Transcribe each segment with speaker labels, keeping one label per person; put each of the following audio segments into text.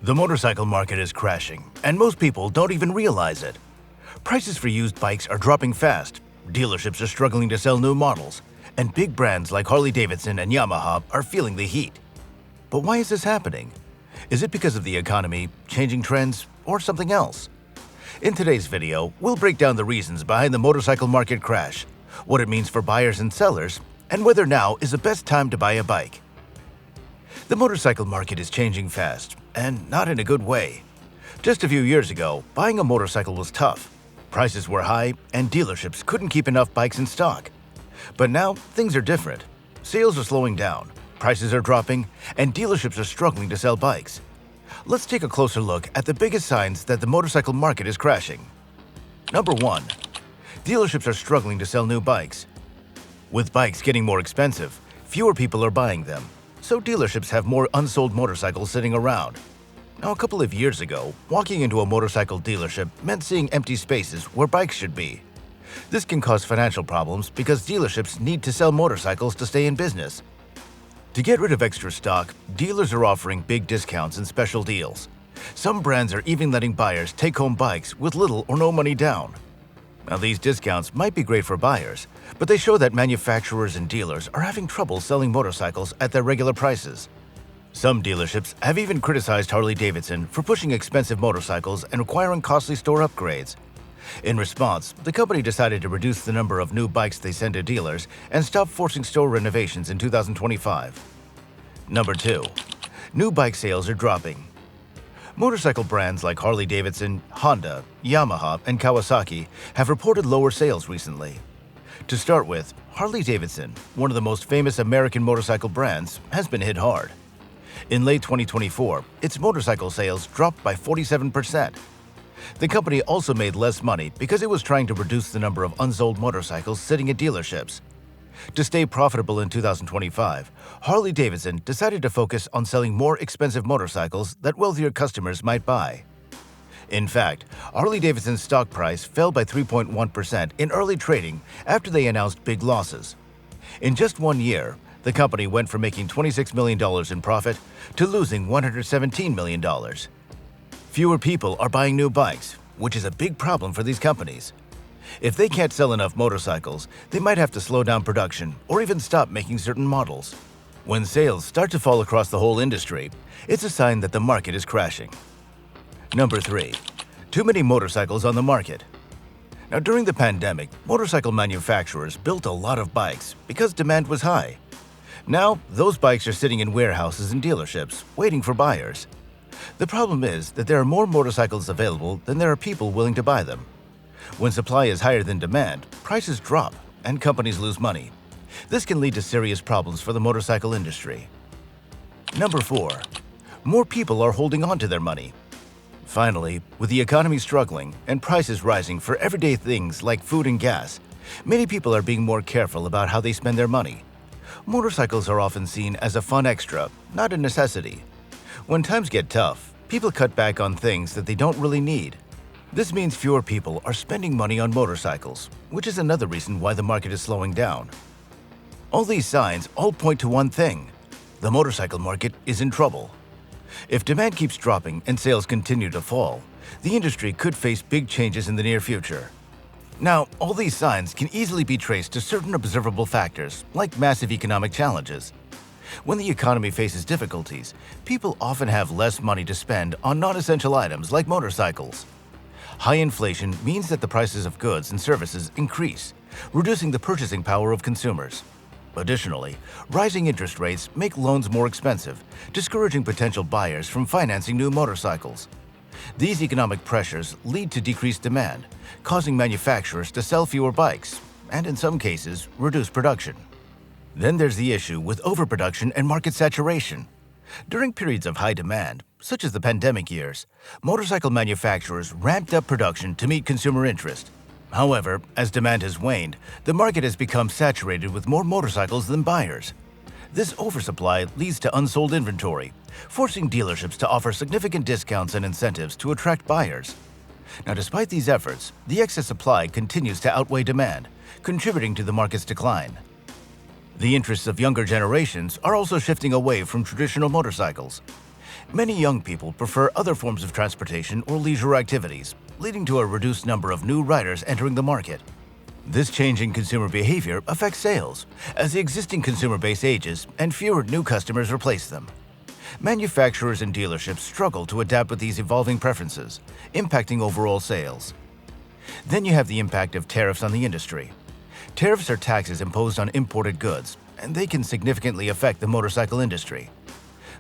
Speaker 1: The motorcycle market is crashing, and most people don't even realize it. Prices for used bikes are dropping fast, dealerships are struggling to sell new models, and big brands like Harley-Davidson and Yamaha are feeling the heat. But why is this happening? Is it because of the economy, changing trends, or something else? In today's video, we'll break down the reasons behind the motorcycle market crash, what it means for buyers and sellers, and whether now is the best time to buy a bike. The motorcycle market is changing fast, and not in a good way. Just a few years ago, buying a motorcycle was tough. Prices were high, and dealerships couldn't keep enough bikes in stock. But now, things are different. Sales are slowing down, prices are dropping, and dealerships are struggling to sell bikes. Let's take a closer look at the biggest signs that the motorcycle market is crashing. Number 1. Dealerships are struggling to sell new bikes. With bikes getting more expensive, fewer people are buying them, so dealerships have more unsold motorcycles sitting around. Now, a couple of years ago, walking into a motorcycle dealership meant seeing empty spaces where bikes should be. This can cause financial problems because dealerships need to sell motorcycles to stay in business. To get rid of extra stock, dealers are offering big discounts and special deals. Some brands are even letting buyers take home bikes with little or no money down. Now, these discounts might be great for buyers, but they show that manufacturers and dealers are having trouble selling motorcycles at their regular prices. Some dealerships have even criticized Harley-Davidson for pushing expensive motorcycles and requiring costly store upgrades. In response, the company decided to reduce the number of new bikes they send to dealers and stop forcing store renovations in 2025. Number 2. New bike sales are dropping. Motorcycle brands like Harley-Davidson, Honda, Yamaha, and Kawasaki have reported lower sales recently. To start with, Harley-Davidson, one of the most famous American motorcycle brands, has been hit hard. In late 2024, its motorcycle sales dropped by 47%. The company also made less money because it was trying to reduce the number of unsold motorcycles sitting at dealerships. To stay profitable in 2025, Harley-Davidson decided to focus on selling more expensive motorcycles that wealthier customers might buy. In fact, Harley-Davidson's stock price fell by 3.1% in early trading after they announced big losses. In just 1 year, the company went from making $26 million in profit to losing $117 million. Fewer people are buying new bikes, which is a big problem for these companies. If they can't sell enough motorcycles, they might have to slow down production or even stop making certain models. When sales start to fall across the whole industry, it's a sign that the market is crashing. Number 3. Too many motorcycles on the market. Now, during the pandemic, motorcycle manufacturers built a lot of bikes because demand was high. Now, those bikes are sitting in warehouses and dealerships, waiting for buyers. The problem is that there are more motorcycles available than there are people willing to buy them. When supply is higher than demand, prices drop and companies lose money. This can lead to serious problems for the motorcycle industry. Number 4. More people are holding on to their money. Finally, with the economy struggling and prices rising for everyday things like food and gas, many people are being more careful about how they spend their money. Motorcycles are often seen as a fun extra, not a necessity. When times get tough, people cut back on things that they don't really need. This means fewer people are spending money on motorcycles, which is another reason why the market is slowing down. All these signs all point to one thing: the motorcycle market is in trouble. If demand keeps dropping and sales continue to fall, the industry could face big changes in the near future. Now, all these signs can easily be traced to certain observable factors, like massive economic challenges. When the economy faces difficulties, people often have less money to spend on non-essential items like motorcycles. High inflation means that the prices of goods and services increase, reducing the purchasing power of consumers. Additionally, rising interest rates make loans more expensive, discouraging potential buyers from financing new motorcycles. These economic pressures lead to decreased demand, causing manufacturers to sell fewer bikes and, in some cases, reduce production. Then there's the issue with overproduction and market saturation. During periods of high demand, such as the pandemic years, motorcycle manufacturers ramped up production to meet consumer interest. However, as demand has waned, the market has become saturated with more motorcycles than buyers. This oversupply leads to unsold inventory, forcing dealerships to offer significant discounts and incentives to attract buyers. Now, despite these efforts, the excess supply continues to outweigh demand, contributing to the market's decline. The interests of younger generations are also shifting away from traditional motorcycles. Many young people prefer other forms of transportation or leisure activities, leading to a reduced number of new riders entering the market. This change in consumer behavior affects sales, as the existing consumer base ages and fewer new customers replace them. Manufacturers and dealerships struggle to adapt with these evolving preferences, impacting overall sales. Then you have the impact of tariffs on the industry. Tariffs are taxes imposed on imported goods, and they can significantly affect the motorcycle industry.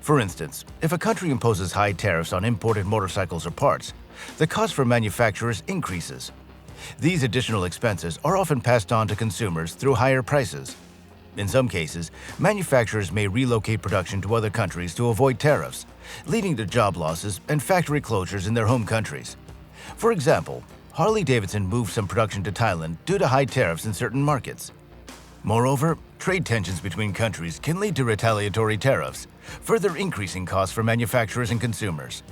Speaker 1: For instance, if a country imposes high tariffs on imported motorcycles or parts, the cost for manufacturers increases. These additional expenses are often passed on to consumers through higher prices. In some cases, manufacturers may relocate production to other countries to avoid tariffs, leading to job losses and factory closures in their home countries. For example, Harley-Davidson moved some production to Thailand due to high tariffs in certain markets. Moreover, trade tensions between countries can lead to retaliatory tariffs, further increasing costs for manufacturers and consumers.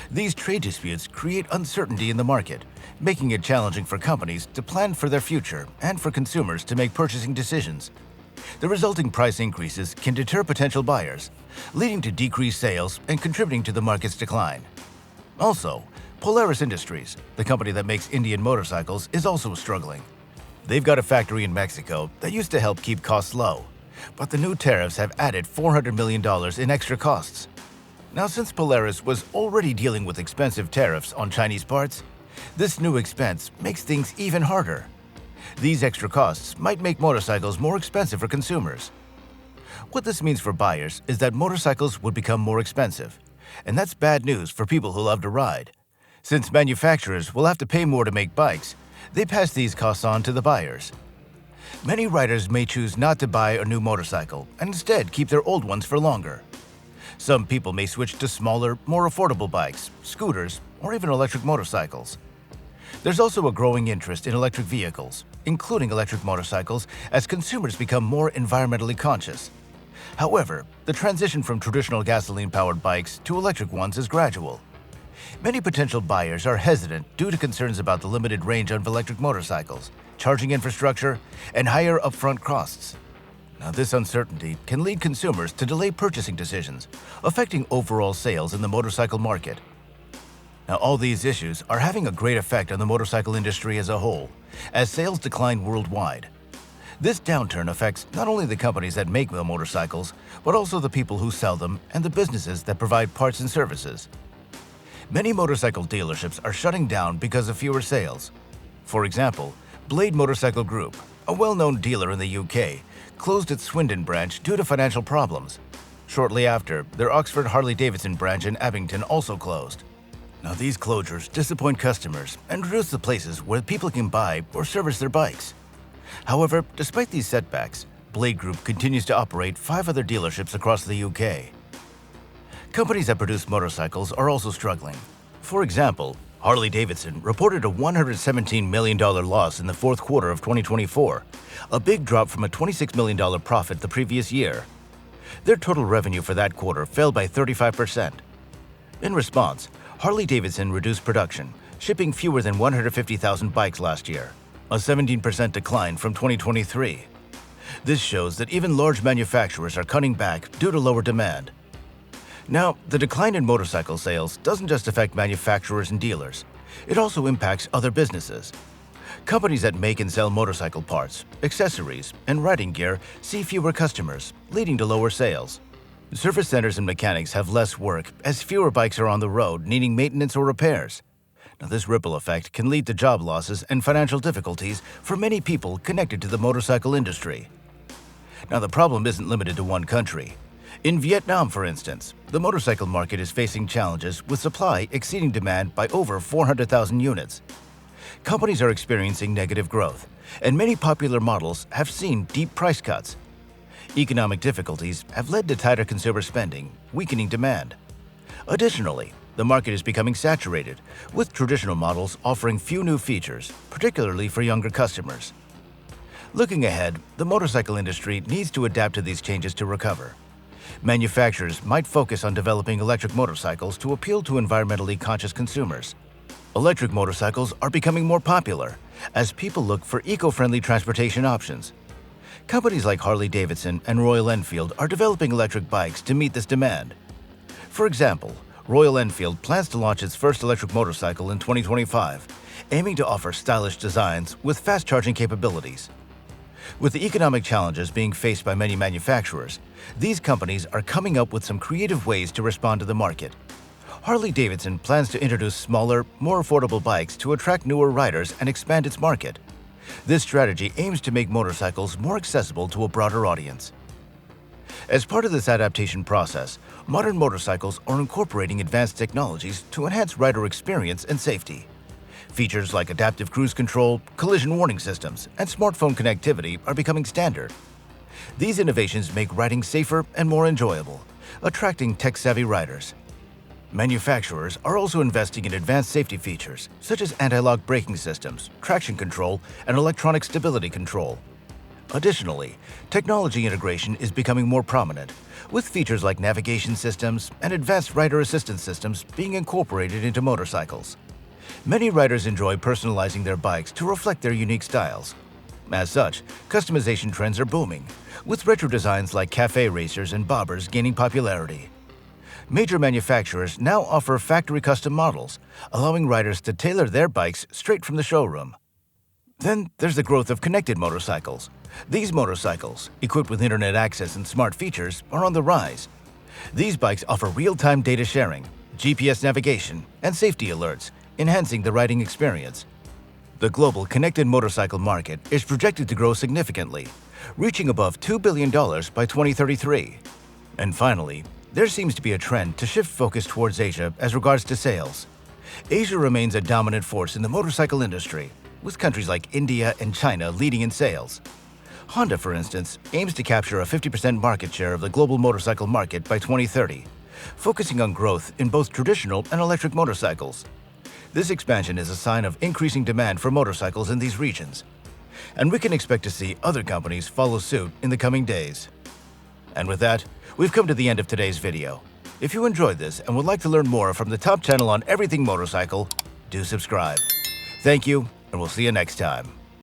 Speaker 1: These trade disputes create uncertainty in the market, making it challenging for companies to plan for their future and for consumers to make purchasing decisions. The resulting price increases can deter potential buyers, leading to decreased sales and contributing to the market's decline. Also, Polaris Industries, the company that makes Indian motorcycles, is also struggling. They've got a factory in Mexico that used to help keep costs low, but the new tariffs have added $400 million in extra costs. Now, since Polaris was already dealing with expensive tariffs on Chinese parts, this new expense makes things even harder. These extra costs might make motorcycles more expensive for consumers. What this means for buyers is that motorcycles would become more expensive, and that's bad news for people who love to ride. Since manufacturers will have to pay more to make bikes, they pass these costs on to the buyers. Many riders may choose not to buy a new motorcycle and instead keep their old ones for longer. Some people may switch to smaller, more affordable bikes, scooters, or even electric motorcycles. There's also a growing interest in electric vehicles, including electric motorcycles, as consumers become more environmentally conscious. However, the transition from traditional gasoline-powered bikes to electric ones is gradual. Many potential buyers are hesitant due to concerns about the limited range of electric motorcycles, charging infrastructure, and higher upfront costs. Now, this uncertainty can lead consumers to delay purchasing decisions, affecting overall sales in the motorcycle market. Now, all these issues are having a great effect on the motorcycle industry as a whole, as sales decline worldwide. This downturn affects not only the companies that make the motorcycles, but also the people who sell them and the businesses that provide parts and services. Many motorcycle dealerships are shutting down because of fewer sales. For example, Blade Motorcycle Group, a well-known dealer in the UK, closed its Swindon branch due to financial problems. Shortly after, their Oxford Harley-Davidson branch in Abington also closed. Now, these closures disappoint customers and reduce the places where people can buy or service their bikes. However, despite these setbacks, Blade Group continues to operate 5 other dealerships across the UK. Companies that produce motorcycles are also struggling. For example, Harley-Davidson reported a $117 million loss in the fourth quarter of 2024, a big drop from a $26 million profit the previous year. Their total revenue for that quarter fell by 35%. In response, Harley-Davidson reduced production, shipping fewer than 150,000 bikes last year, a 17% decline from 2023. This shows that even large manufacturers are cutting back due to lower demand. Now, the decline in motorcycle sales doesn't just affect manufacturers and dealers. It also impacts other businesses. Companies that make and sell motorcycle parts, accessories, and riding gear see fewer customers, leading to lower sales. Service centers and mechanics have less work as fewer bikes are on the road needing maintenance or repairs. Now, this ripple effect can lead to job losses and financial difficulties for many people connected to the motorcycle industry. Now, the problem isn't limited to one country. In Vietnam, for instance, the motorcycle market is facing challenges with supply exceeding demand by over 400,000 units. Companies are experiencing negative growth, and many popular models have seen deep price cuts. Economic difficulties have led to tighter consumer spending, weakening demand. Additionally, the market is becoming saturated, with traditional models offering few new features, particularly for younger customers. Looking ahead, the motorcycle industry needs to adapt to these changes to recover. Manufacturers might focus on developing electric motorcycles to appeal to environmentally conscious consumers. Electric motorcycles are becoming more popular as people look for eco-friendly transportation options. Companies like Harley-Davidson and Royal Enfield are developing electric bikes to meet this demand. For example, Royal Enfield plans to launch its first electric motorcycle in 2025, aiming to offer stylish designs with fast charging capabilities. With the economic challenges being faced by many manufacturers, these companies are coming up with some creative ways to respond to the market. Harley-Davidson plans to introduce smaller, more affordable bikes to attract newer riders and expand its market. This strategy aims to make motorcycles more accessible to a broader audience. As part of this adaptation process, modern motorcycles are incorporating advanced technologies to enhance rider experience and safety. Features like adaptive cruise control, collision warning systems, and smartphone connectivity are becoming standard. These innovations make riding safer and more enjoyable, attracting tech-savvy riders. Manufacturers are also investing in advanced safety features, such as anti-lock braking systems, traction control, and electronic stability control. Additionally, technology integration is becoming more prominent, with features like navigation systems and advanced rider assistance systems being incorporated into motorcycles. Many riders enjoy personalizing their bikes to reflect their unique styles. As such, customization trends are booming, with retro designs like cafe racers and bobbers gaining popularity. Major manufacturers now offer factory custom models, allowing riders to tailor their bikes straight from the showroom. Then there's the growth of connected motorcycles. These motorcycles, equipped with internet access and smart features, are on the rise. These bikes offer real-time data sharing, GPS navigation, and safety alerts, enhancing the riding experience. The global connected motorcycle market is projected to grow significantly, reaching above $2 billion by 2033. And finally, there seems to be a trend to shift focus towards Asia as regards to sales. Asia remains a dominant force in the motorcycle industry, with countries like India and China leading in sales. Honda, for instance, aims to capture a 50% market share of the global motorcycle market by 2030, focusing on growth in both traditional and electric motorcycles. This expansion is a sign of increasing demand for motorcycles in these regions, and we can expect to see other companies follow suit in the coming days. And with that, we've come to the end of today's video. If you enjoyed this and would like to learn more from the top channel on everything motorcycle, do subscribe. Thank you, and we'll see you next time.